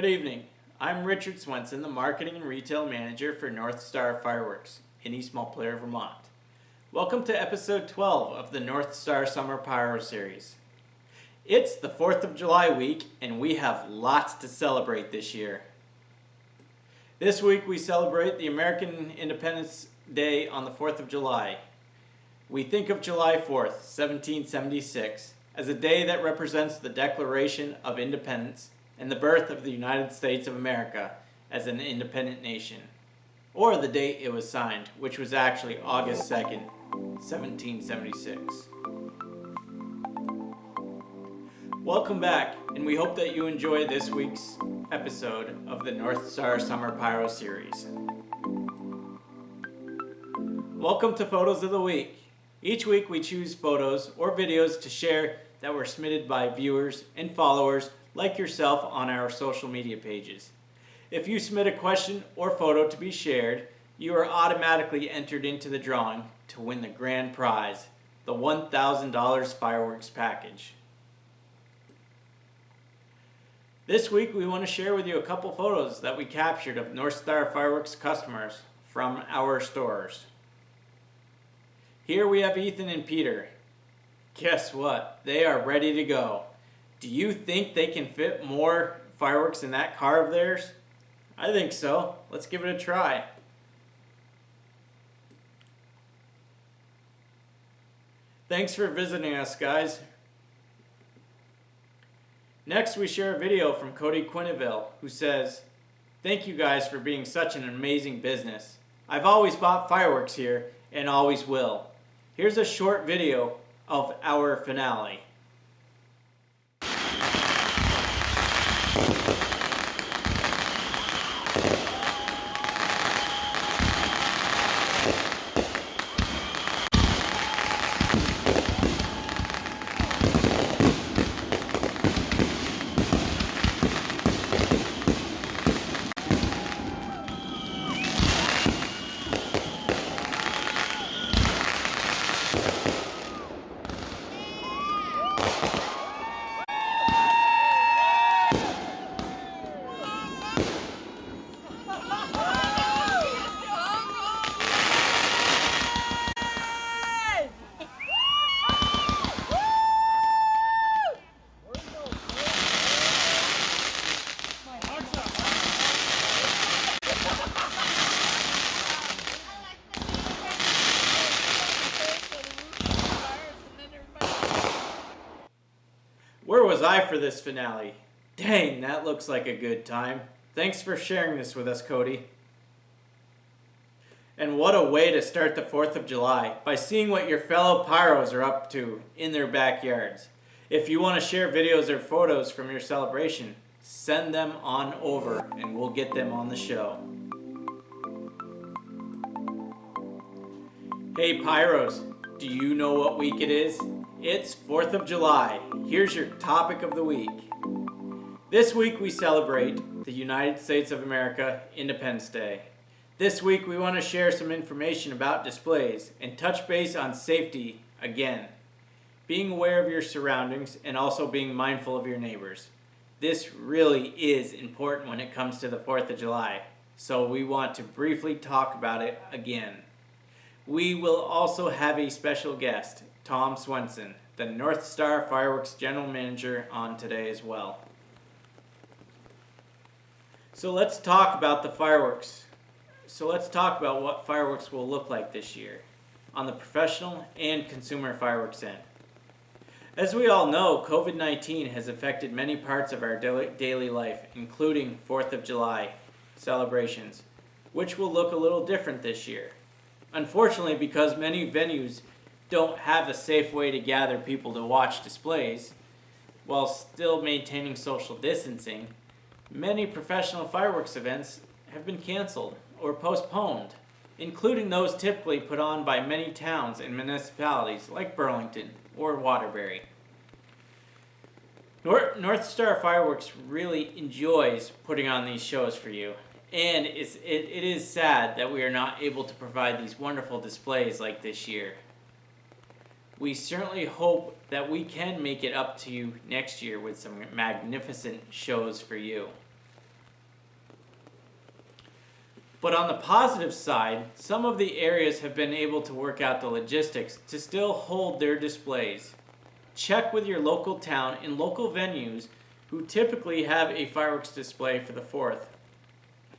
Good evening. I'm Richard Swenson, the Marketing and Retail Manager for Northstar Fireworks in East Montpelier, Vermont. Welcome to episode 12 of the Northstar Summer Pyro series. It's the 4th of July week and we have lots to celebrate this year. This week we celebrate the American Independence Day on the 4th of July. We think of July 4th, 1776, as a day that represents the Declaration of Independence and the birth of the United States of America as an independent nation, or the date it was signed, which was actually August 2nd, 1776. Welcome back, and we hope that you enjoy this week's episode of the Northstar Summer Pyro series. Welcome to Photos of the Week. Each week we choose photos or videos to share that were submitted by viewers and followers like yourself on our social media pages. If you submit a question or photo to be shared, you are automatically entered into the drawing to win the grand prize, the $1,000 fireworks package. This week we want to share with you a couple photos that we captured of Northstar Fireworks customers from our stores. Here we have Ethan and Peter. Guess what? They are ready to go. Do you think they can fit more fireworks in that car of theirs? I think so. Let's give it a try. Thanks for visiting us, guys. Next, we share a video from Cody Quinneville, who says, "Thank you guys for being such an amazing business. I've always bought fireworks here and always will. Here's a short video of our finale." Where was I for this finale? Dang, that looks like a good time. Thanks for sharing this with us, Cody. And what a way to start the 4th of July, by seeing what your fellow pyros are up to in their backyards. If you want to share videos or photos from your celebration, send them on over and we'll get them on the show. Hey pyros, do you know what week it is? It's 4th of July. Here's your topic of the week. This week we celebrate the United States of America Independence Day. This week we want to share some information about displays and touch base on safety again. Being aware of your surroundings and also being mindful of your neighbors. This really is important when it comes to the 4th of July, so we want to briefly talk about it again. We will also have a special guest, Tom Swenson, the Northstar Fireworks General Manager, on today as well. So let's talk about the fireworks. So let's talk about what fireworks will look like this year on the professional and consumer fireworks end. As we all know, COVID-19 has affected many parts of our daily life, including 4th of July celebrations, which will look a little different this year. Unfortunately, because many venues don't have a safe way to gather people to watch displays while still maintaining social distancing, many professional fireworks events have been canceled or postponed, including those typically put on by many towns and municipalities like Burlington or Waterbury. Northstar Fireworks really enjoys putting on these shows for you, and it is sad that we are not able to provide these wonderful displays like this year. We certainly hope that we can make it up to you next year with some magnificent shows for you. But on the positive side, some of the areas have been able to work out the logistics to still hold their displays. Check with your local town and local venues who typically have a fireworks display for the 4th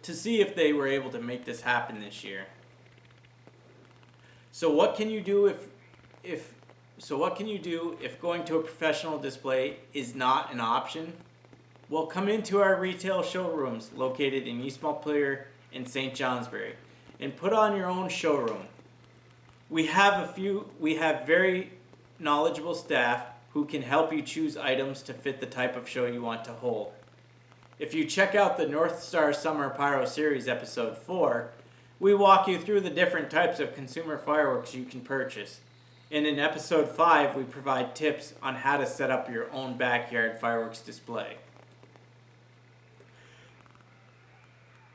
to see if they were able to make this happen this year. So what can you do if going to a professional display is not an option? Well, come into our retail showrooms located in East Montpelier and St. Johnsbury and put on your own showroom. We have very knowledgeable staff who can help you choose items to fit the type of show you want to hold. If you check out the Northstar Summer Pyro Series episode 4, we walk you through the different types of consumer fireworks you can purchase. And in episode 5, we provide tips on how to set up your own backyard fireworks display.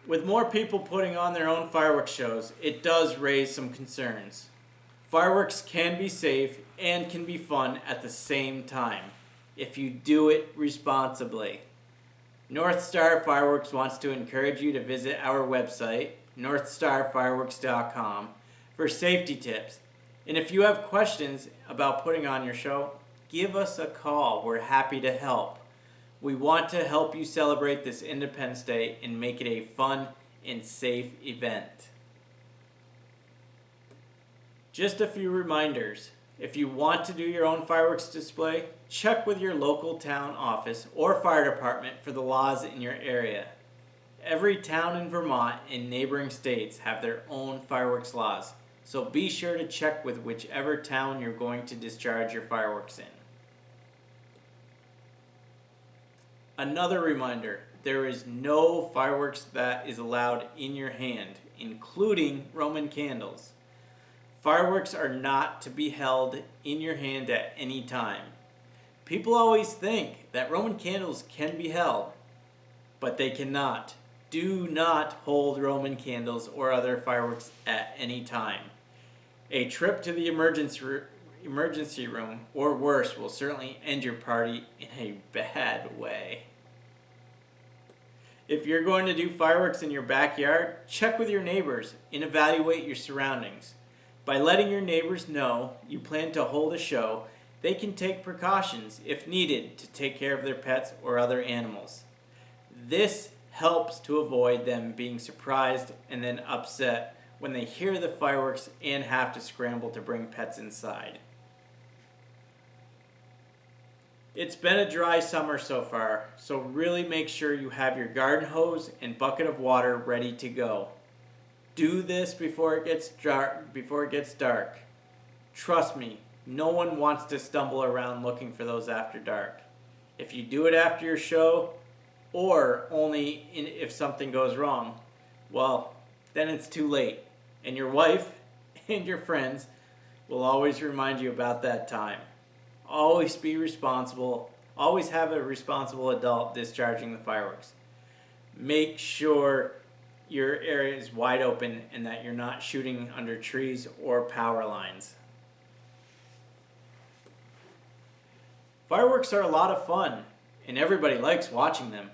With more people putting on their own fireworks shows, it does raise some concerns. Fireworks can be safe and can be fun at the same time, if you do it responsibly. Northstar Fireworks wants to encourage you to visit our website, northstarfireworks.com, for safety tips. And if you have questions about putting on your show, give us a call. We're happy to help. We want to help you celebrate this Independence Day and make it a fun and safe event. Just a few reminders. If you want to do your own fireworks display, check with your local town office or fire department for the laws in your area. Every town in Vermont and neighboring states have their own fireworks laws, so be sure to check with whichever town you're going to discharge your fireworks in. Another reminder, there is no fireworks that is allowed in your hand, including Roman candles. Fireworks are not to be held in your hand at any time. People always think that Roman candles can be held, but they cannot. Do not hold Roman candles or other fireworks at any time. A trip to the emergency room or worse will certainly end your party in a bad way. If you're going to do fireworks in your backyard, check with your neighbors and evaluate your surroundings. By letting your neighbors know you plan to hold a show, they can take precautions if needed to take care of their pets or other animals. This helps to avoid them being surprised and then upset when they hear the fireworks and have to scramble to bring pets inside. It's been a dry summer so far, so really make sure you have your garden hose and bucket of water ready to go. Do this before it gets dark. Trust me, no one wants to stumble around looking for those after dark. If you do it after your show, or only if something goes wrong, well, then it's too late. And your wife and your friends will always remind you about that time. Always be responsible. Always have a responsible adult discharging the fireworks. Make sure your area is wide open and that you're not shooting under trees or power lines. Fireworks are a lot of fun, and everybody likes watching them,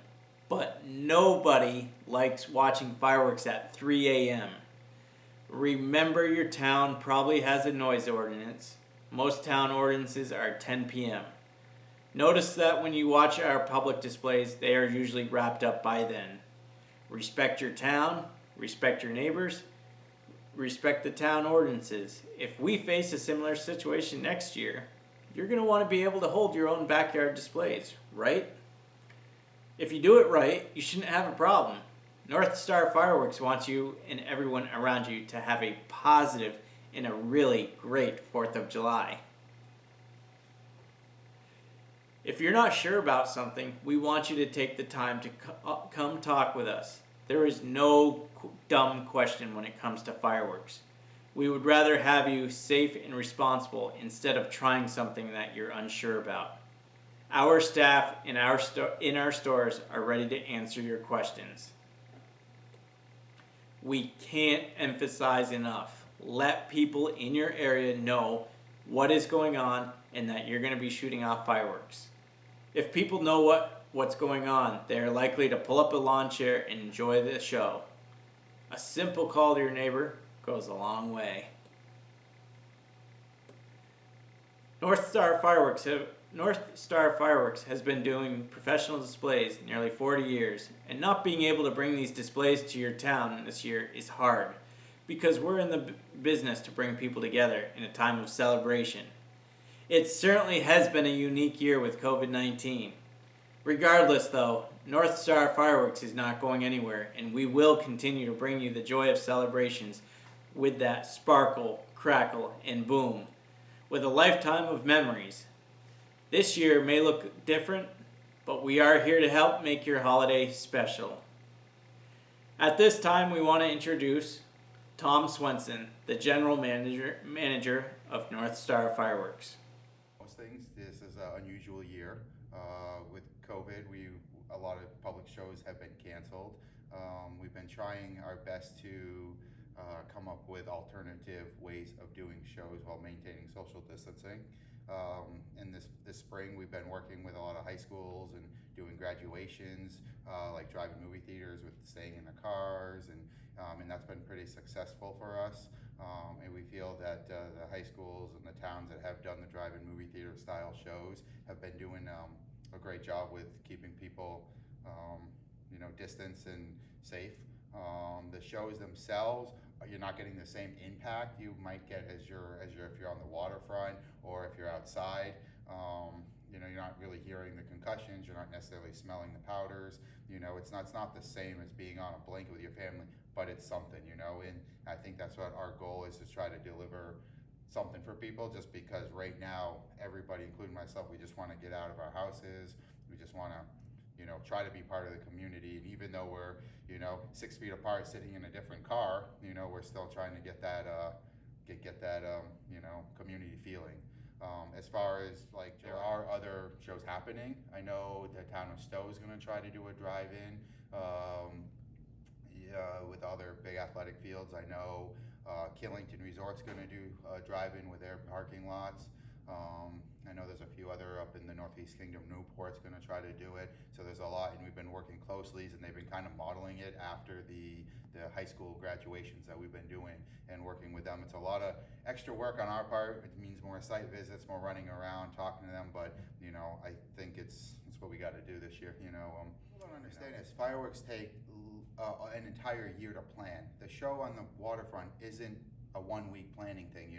but nobody likes watching fireworks at 3 a.m. Remember, your town probably has a noise ordinance. Most town ordinances are 10 p.m. Notice that when you watch our public displays, they are usually wrapped up by then. Respect your town, respect your neighbors, respect the town ordinances. If we face a similar situation next year, you're going to want to be able to hold your own backyard displays, right? If you do it right, you shouldn't have a problem. Northstar Fireworks wants you and everyone around you to have a positive and a really great 4th of July. If you're not sure about something, we want you to take the time to come talk with us. There is no dumb question when it comes to fireworks. We would rather have you safe and responsible instead of trying something that you're unsure about. Our staff in our stores are ready to answer your questions. We can't emphasize enough. Let people in your area know what is going on and that you're going to be shooting off fireworks. If people know what's going on, they're likely to pull up a lawn chair and enjoy the show. A simple call to your neighbor goes a long way. Northstar Fireworks has been doing professional displays nearly 40 years, and not being able to bring these displays to your town this year is hard, because we're in the business to bring people together in a time of celebration. It certainly has been a unique year with COVID-19. Regardless, though, Northstar Fireworks is not going anywhere, and we will continue to bring you the joy of celebrations with that sparkle, crackle, and boom, with a lifetime of memories. This year may look different, but we are here to help make your holiday special. At this time, we want to introduce Tom Swenson, the General Manager of Northstar Fireworks. Most things, this is an unusual year. With COVID, a lot of public shows have been canceled. We've been trying our best to come up with alternative ways of doing shows while maintaining social distancing. And this spring, we've been working with a lot of high schools and doing graduations, like driving movie theaters with staying in the cars, and that's been pretty successful for us. And we feel that the high schools and the towns that have done the drive-in movie theater style shows have been doing a great job with keeping people, distance and safe. The shows themselves, you're not getting the same impact you might get as if you're on the waterfront or if you're outside. You're not really hearing the concussions. You're not necessarily smelling the powders. It's not the same as being on a blanket with your family, but it's something. And I think that's what our goal is, to try to deliver something for people. Just because right now, everybody, including myself, we just want to get out of our houses. We just want to try to be part of the community. And even though we're, 6 feet apart, sitting in a different car, we're still trying to get that, community feeling. As far as there are other shows happening. I know the town of Stowe is going to try to do a drive-in with other big athletic fields. I know Killington Resort's going to do a drive-in with their parking lots. I know there's a few other up in the Northeast Kingdom. Newport's going to try to do it. So there's a lot, and we've been working closely, and they've been kind of modeling it after the high school graduations that we've been doing and working with them. It's a lot of extra work on our part. It means more site visits, more running around, talking to them. But I think it's what we got to do this year. People don't understand is fireworks take an entire year to plan. The show on the waterfront isn't a 1 week planning thing.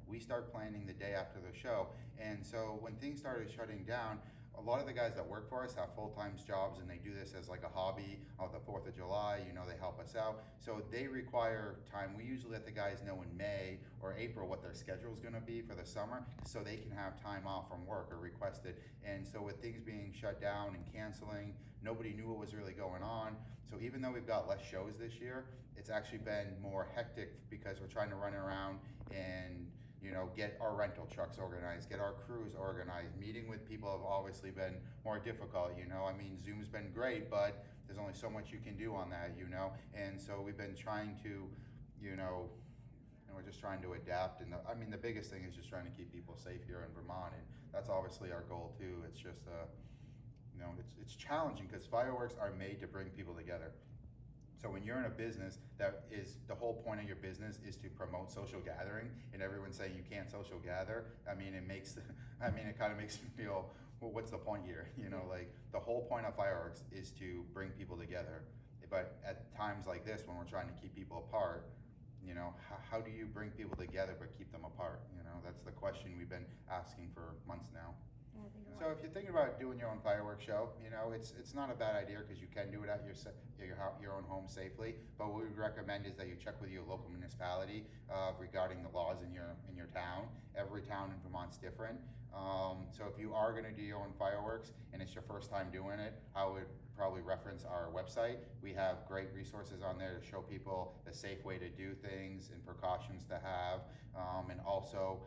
We start planning the day after the show. And so when things started shutting down, a lot of the guys that work for us have full-time jobs, and they do this as like a hobby. On the 4th of July, they help us out. So they require time. We usually let the guys know in May or April what their schedule is going to be for the summer, so they can have time off from work or request it. And so with things being shut down and canceling, nobody knew what was really going on. So even though we've got less shows this year, it's actually been more hectic because we're trying to run around and get our rental trucks organized, get our crews organized. Meeting with people have obviously been more difficult. Zoom's been great, but there's only so much you can do on that. And so we've been trying to, we're just trying to adapt. And the biggest thing is just trying to keep people safe here in Vermont, and that's obviously our goal too. It's just, it's challenging because fireworks are made to bring people together. So when you're in a business that is, the whole point of your business is to promote social gathering, and everyone's saying you can't social gather, it kind of makes me feel, well, what's the point here? The whole point of fireworks is to bring people together. But at times like this, when we're trying to keep people apart, how do you bring people together but keep them apart? That's the question we've been asking for months now. So if you're thinking about doing your own fireworks show, it's not a bad idea, because you can do it at your own home safely. But what we would recommend is that you check with your local municipality regarding the laws in your town. Every town in Vermont's different. So if you are going to do your own fireworks and it's your first time doing it, I would probably reference our website. We have great resources on there to show people the safe way to do things and precautions to have, and also,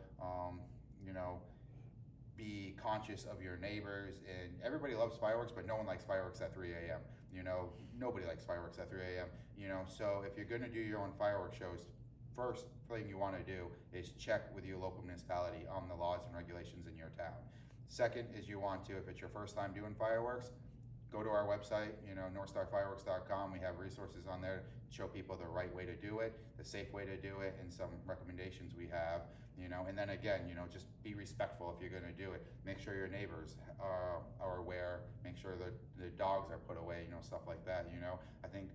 be conscious of your neighbors. And everybody loves fireworks, but no one likes fireworks at 3 a.m. Nobody likes fireworks at 3 a.m. So if you're going to do your own fireworks shows, first thing you want to do is check with your local municipality on the laws and regulations in your town. Second is you want to, if it's your first time doing fireworks, go to our website, northstarfireworks.com. We have resources on there to show people the right way to do it, the safe way to do it, and some recommendations we have. And then again, just be respectful if you're going to do it. Make sure your neighbors are aware. Make sure that the dogs are put away, stuff like that. I think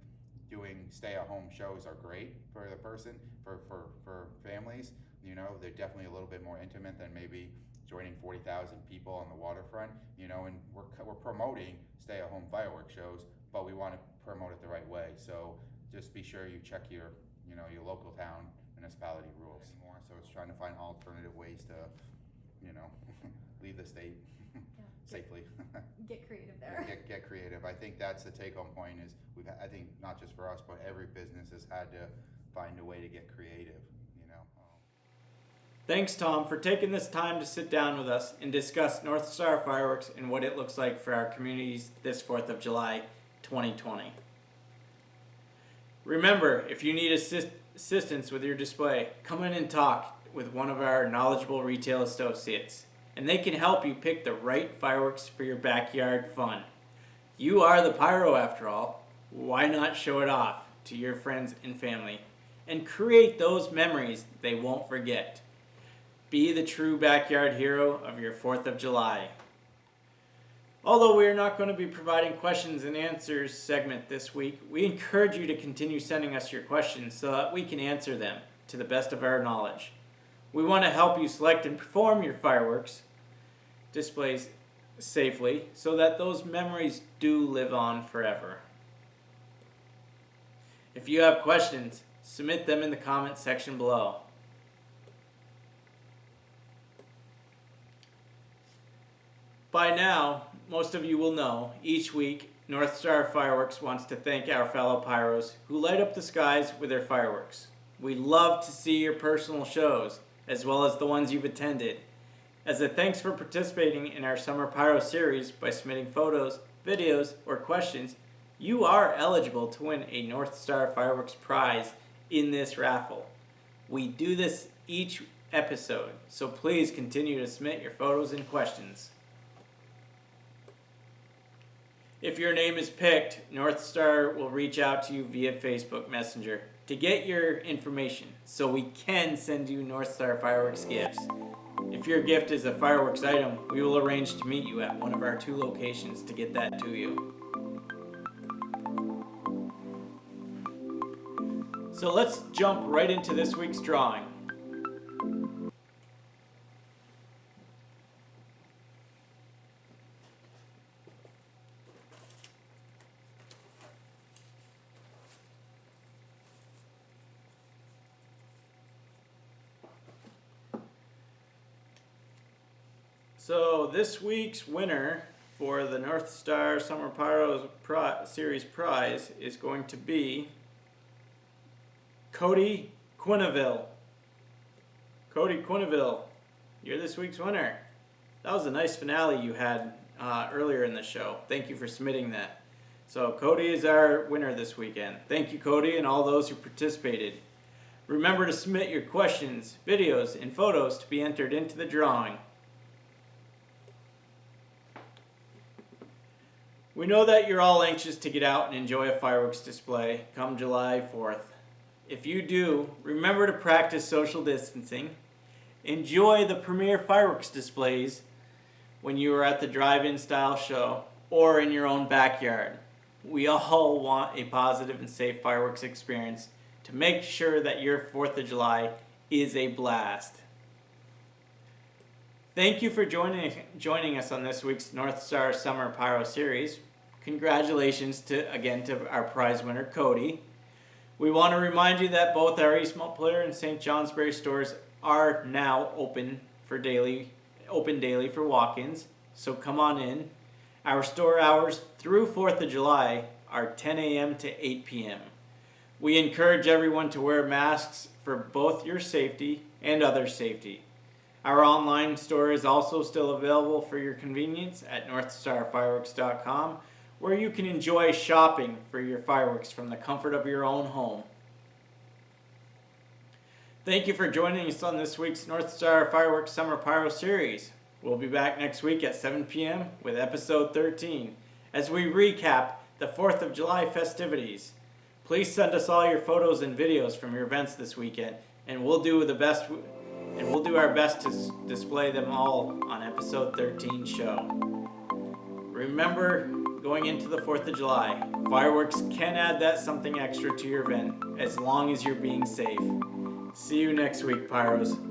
doing stay-at-home shows are great for the person, for families. They're definitely a little bit more intimate than maybe joining 40,000 people on the waterfront. And we're promoting stay-at-home fireworks shows, but we want to promote it the right way. So just be sure you check your local town municipality rules anymore. So it's trying to find alternative ways to, leave the state safely. Get creative there. Get creative. I think that's the take-home point. Is I think not just for us, but every business has had to find a way to get creative. Thanks, Tom, for taking this time to sit down with us and discuss Northstar Fireworks and what it looks like for our communities this 4th of July 2020. Remember, if you need assistance with your display, come in and talk with one of our knowledgeable retail associates, and they can help you pick the right fireworks for your backyard fun. You are the Pyro after all. Why not show it off to your friends and family and create those memories they won't forget? Be the true backyard hero of your 4th of July. Although we are not going to be providing questions and answers segment this week, we encourage you to continue sending us your questions so that we can answer them to the best of our knowledge. We want to help you select and perform your fireworks displays safely so that those memories do live on forever. If you have questions, submit them in the comment section below. By now, most of you will know, each week, Northstar Fireworks wants to thank our fellow Pyros who light up the skies with their fireworks. We love to see your personal shows, as well as the ones you've attended. As a thanks for participating in our Summer Pyro series by submitting photos, videos, or questions, you are eligible to win a Northstar Fireworks prize in this raffle. We do this each episode, so please continue to submit your photos and questions. If your name is picked, Northstar will reach out to you via Facebook Messenger to get your information so we can send you Northstar Fireworks gifts. If your gift is a fireworks item, we will arrange to meet you at one of our 2 locations to get that to you. So let's jump right into this week's drawing. So this week's winner for the Northstar Summer Pyro Series prize is going to be Cody Quinneville. Cody Quinneville, you're this week's winner. That was a nice finale you had earlier in the show. Thank you for submitting that. So Cody is our winner this weekend. Thank you, Cody, and all those who participated. Remember to submit your questions, videos, and photos to be entered into the drawing. We know that you're all anxious to get out and enjoy a fireworks display come July 4th. If you do, remember to practice social distancing. Enjoy the premier fireworks displays when you are at the drive-in style show or in your own backyard. We all want a positive and safe fireworks experience to make sure that your 4th of July is a blast. Thank you for joining us on this week's Northstar Summer Pyro Series. Congratulations to our prize winner, Cody. We want to remind you that both our East Montpelier and St. Johnsbury stores are now open daily for walk-ins, so come on in. Our store hours through 4th of July are 10 a.m. to 8 p.m. We encourage everyone to wear masks for both your safety and other safety. Our online store is also still available for your convenience at northstarfireworks.com, where you can enjoy shopping for your fireworks from the comfort of your own home. Thank you for joining us on this week's Northstar Fireworks Summer Pyro Series. We'll be back next week at 7 p.m. with episode 13. as we recap the 4th of July festivities. Please send us all your photos and videos from your events this weekend, and we'll do our best to display them all on episode 13 show. Remember, going into the 4th of July, fireworks can add that something extra to your event as long as you're being safe. See you next week, Pyros.